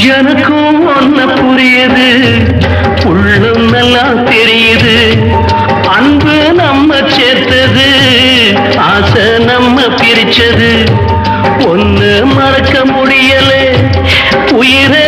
எனக்கும் ஒன்ன புரியுது, உள்ளம் நல்லா தெரியுது. அன்பு நம்ம சேர்த்தது, ஆசை நம்ம பிரிச்சது. ஒன்னு மறக்க முடியல, உயிரை